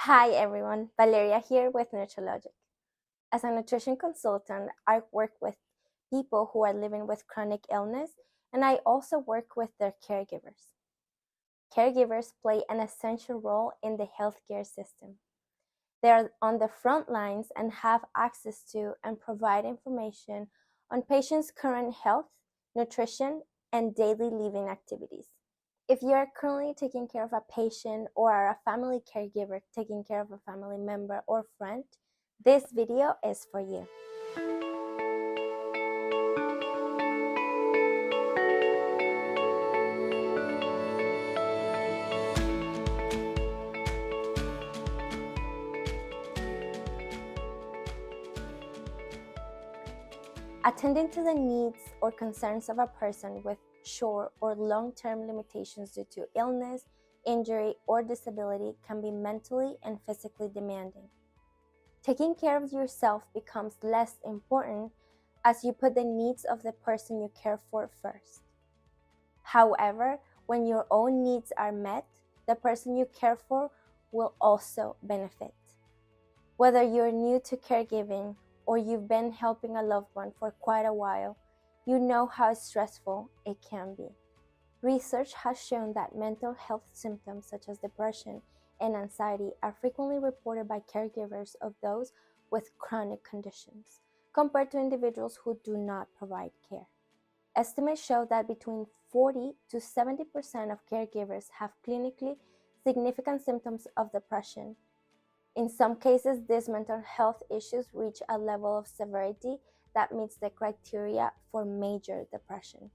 Hi everyone, Valeria here with Nutrologic. As a nutrition consultant, I work with people who are living with chronic illness, and I also work with their caregivers. Caregivers play an essential role in the healthcare system. They are on the front lines and have access to and provide information on patients' current health, nutrition, and daily living activities. If you are currently taking care of a patient or are a family caregiver taking care of a family member or friend, this video is for you. Attending to the needs or concerns of a person with short or long-term limitations due to illness, injury, or disability can be mentally and physically demanding. Taking care of yourself becomes less important as you put the needs of the person you care for first. However, when your own needs are met, the person you care for will also benefit. Whether you're new to caregiving or you've been helping a loved one for quite a while, you know how stressful it can be. Research has shown that mental health symptoms such as depression and anxiety are frequently reported by caregivers of those with chronic conditions, compared to individuals who do not provide care. Estimates show that between 40 to 70% of caregivers have clinically significant symptoms of depression. In some cases, these mental health issues reach a level of severity that meets the criteria for major depression,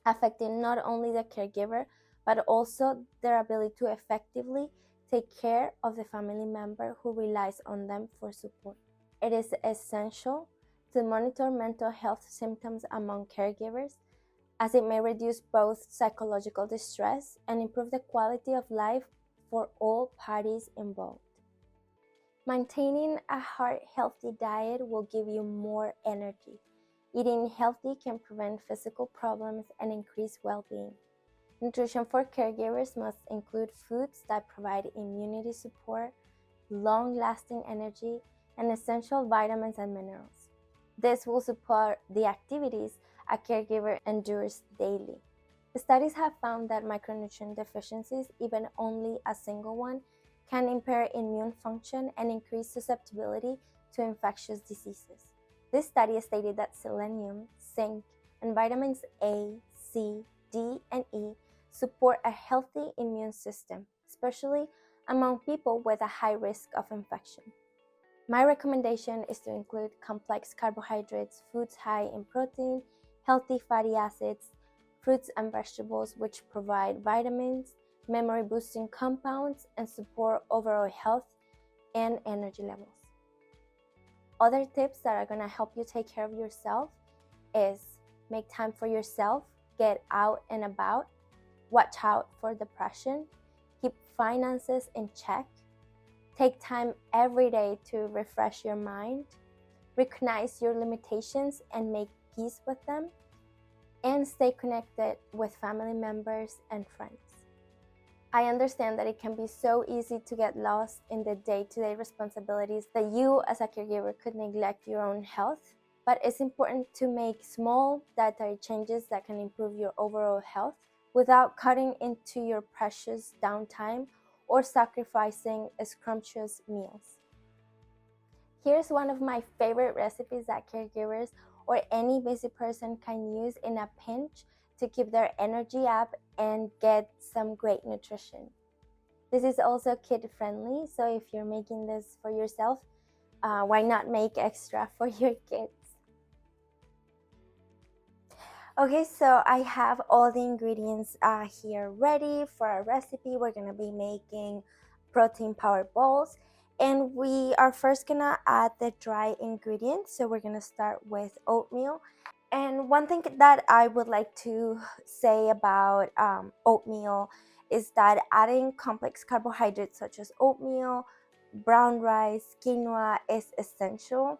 affecting not only the caregiver, but also their ability to effectively take care of the family member who relies on them for support. It is essential to monitor mental health symptoms among caregivers, as it may reduce both psychological distress and improve the quality of life for all parties involved. Maintaining a heart-healthy diet will give you more energy. Eating healthy can prevent physical problems and increase well-being. Nutrition for caregivers must include foods that provide immunity support, long-lasting energy, and essential vitamins and minerals. This will support the activities a caregiver endures daily. Studies have found that micronutrient deficiencies, even only a single one, can impair immune function and increase susceptibility to infectious diseases. This study stated that selenium, zinc, and vitamins A, C, D, and E support a healthy immune system, especially among people with a high risk of infection. My recommendation is to include complex carbohydrates, foods high in protein, healthy fatty acids, fruits and vegetables which provide vitamins, memory-boosting compounds, and support overall health and energy levels. Other tips that are going to help you take care of yourself is make time for yourself, get out and about, watch out for depression, keep finances in check, take time every day to refresh your mind, recognize your limitations and make peace with them, and stay connected with family members and friends. I understand that it can be so easy to get lost in the day-to-day responsibilities that you as a caregiver could neglect your own health, but it's important to make small dietary changes that can improve your overall health without cutting into your precious downtime or sacrificing scrumptious meals. Here's one of my favorite recipes that caregivers or any busy person can use in a pinch to keep their energy up and get some great nutrition. This is also kid-friendly, so if you're making this for yourself, why not make extra for your kids? Okay, so I have all the ingredients here ready for our recipe. We're gonna be making protein power balls, and we are first gonna add the dry ingredients. So we're gonna start with oatmeal. And one thing that I would like to say about oatmeal is that adding complex carbohydrates such as oatmeal, brown rice, quinoa is essential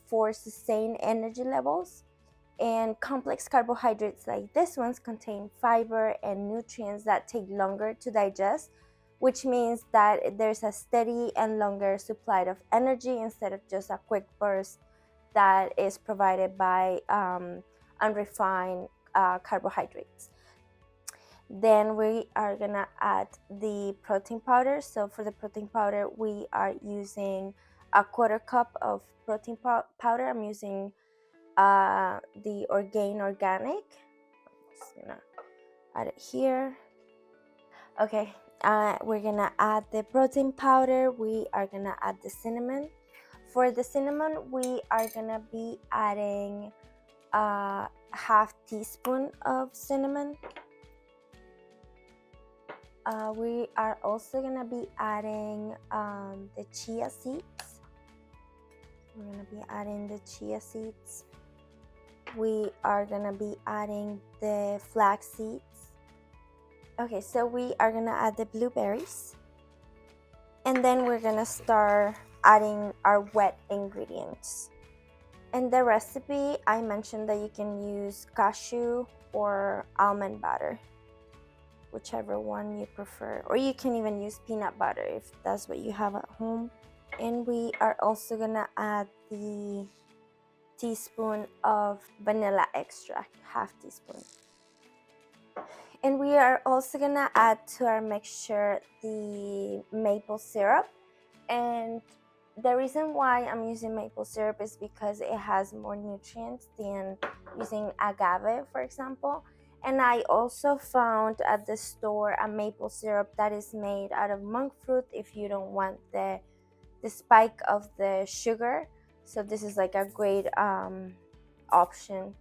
for sustained energy levels. And complex carbohydrates like this ones contain fiber and nutrients that take longer to digest, which means that there's a steady and longer supply of energy instead of just a quick burst that is provided by unrefined carbohydrates. Then we are gonna add the protein powder. So for the protein powder, we are using a quarter cup of protein powder. I'm using the organic. I'm just gonna add it here. Okay, we're gonna add the protein powder. We are gonna add the cinnamon. For the cinnamon, we are gonna be adding a half teaspoon of cinnamon. We are also gonna be adding the chia seeds. We're gonna be adding the chia seeds. We are gonna be adding the flax seeds. Okay, so we are gonna add the blueberries. And then we're gonna start adding our wet ingredients. In the recipe, I mentioned that you can use cashew or almond butter, whichever one you prefer, or you can even use peanut butter if that's what you have at home. And we are also gonna add the teaspoon of vanilla extract, half teaspoon. And we are also gonna add to our mixture the maple syrup. And the reason why I'm using maple syrup is because it has more nutrients than using agave, for example. And I also found at the store a maple syrup that is made out of monk fruit if you don't want the spike of the sugar. So this is like a great option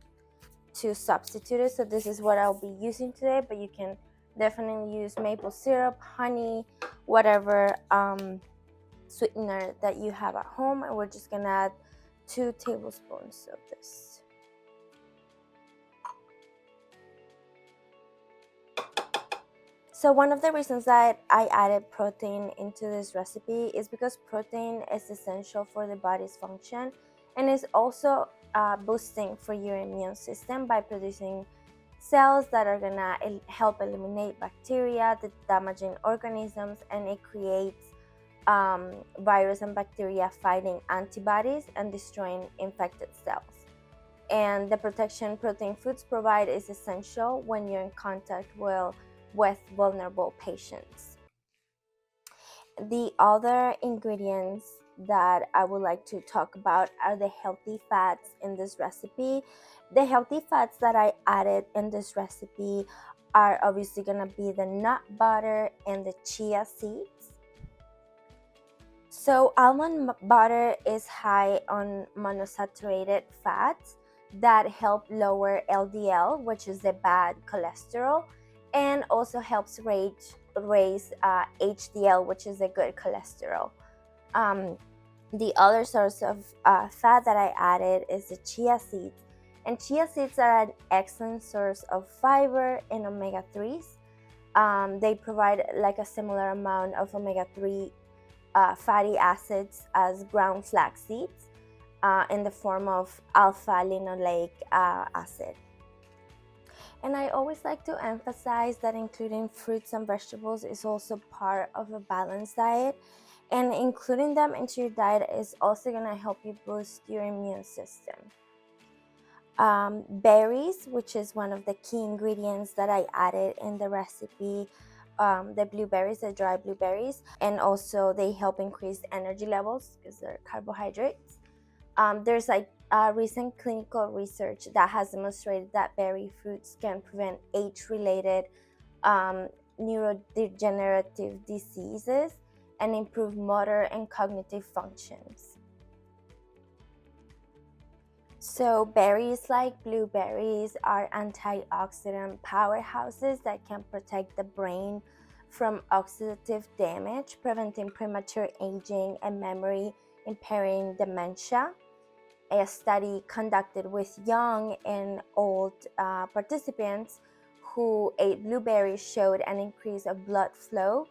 to substitute it. So this is what I'll be using today, but you can definitely use maple syrup, honey, whatever sweetener that you have at home. And we're just gonna add 2 tablespoons of this. So one of the reasons that I added protein into this recipe is because protein is essential for the body's function and is also boosting for your immune system by producing cells that are gonna help eliminate bacteria, the damaging organisms, and it creates virus and bacteria fighting antibodies and destroying infected cells. And the protection protein foods provide is essential when you're in contact with vulnerable patients. The other ingredients that I would like to talk about are the healthy fats in this recipe. The healthy fats that I added in this recipe are obviously gonna be the nut butter and the chia seeds. So almond butter is high on monosaturated fats that help lower LDL, which is the bad cholesterol, and also helps raise HDL, which is a good cholesterol. The other source of fat that I added is the chia seeds. And chia seeds are an excellent source of fiber and omega-3s. They provide like a similar amount of omega-3 fatty acids as ground flax seeds in the form of alpha-linoleic acid. And I always like to emphasize that including fruits and vegetables is also part of a balanced diet, and including them into your diet is also going to help you boost your immune system. Berries, which is one of the key ingredients that I added in the recipe, the blueberries, the dry blueberries, and also they help increase energy levels because they're carbohydrates. There's like recent clinical research that has demonstrated that berry fruits can prevent age-related neurodegenerative diseases and improve motor and cognitive functions. So berries like blueberries are antioxidant powerhouses that can protect the brain from oxidative damage, preventing premature aging and memory impairing dementia. A study conducted with young and old participants who ate blueberries showed an increase of blood flow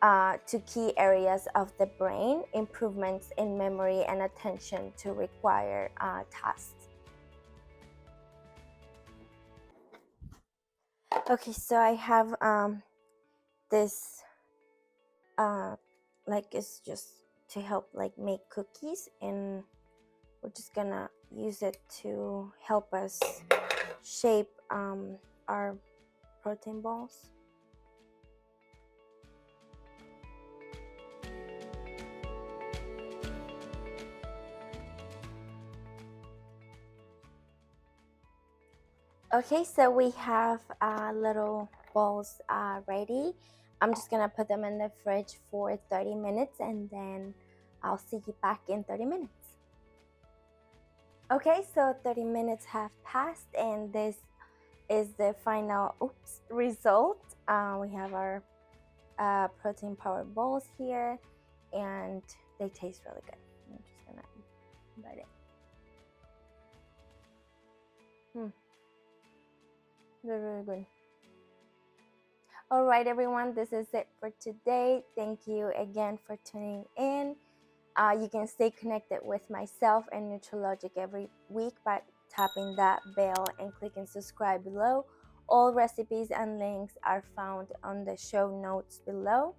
to key areas of the brain, improvements in memory and attention to require tasks. Okay, so I have this like it's just to help like make cookies, and we're just gonna use it to help us shape our protein balls. Okay, so we have little balls ready. I'm just gonna put them in the fridge for 30 minutes, and then I'll see you back in 30 minutes. Okay, so 30 minutes have passed, and this is the final result. We have our protein powered balls here, and they taste really good. I'm just gonna bite it. They're really good. All right, everyone, this is it for today. Thank you again for tuning in. You can stay connected with myself and Nutrologic every week by tapping that bell and clicking subscribe below. All recipes and links are found on the show notes below.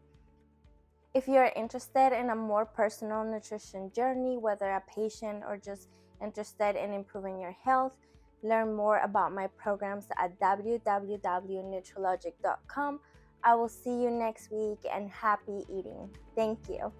If you're interested in a more personal nutrition journey, whether a patient or just interested in improving your health, learn more about my programs at www.nutrologic.com. I will see you next week, and happy eating. Thank you.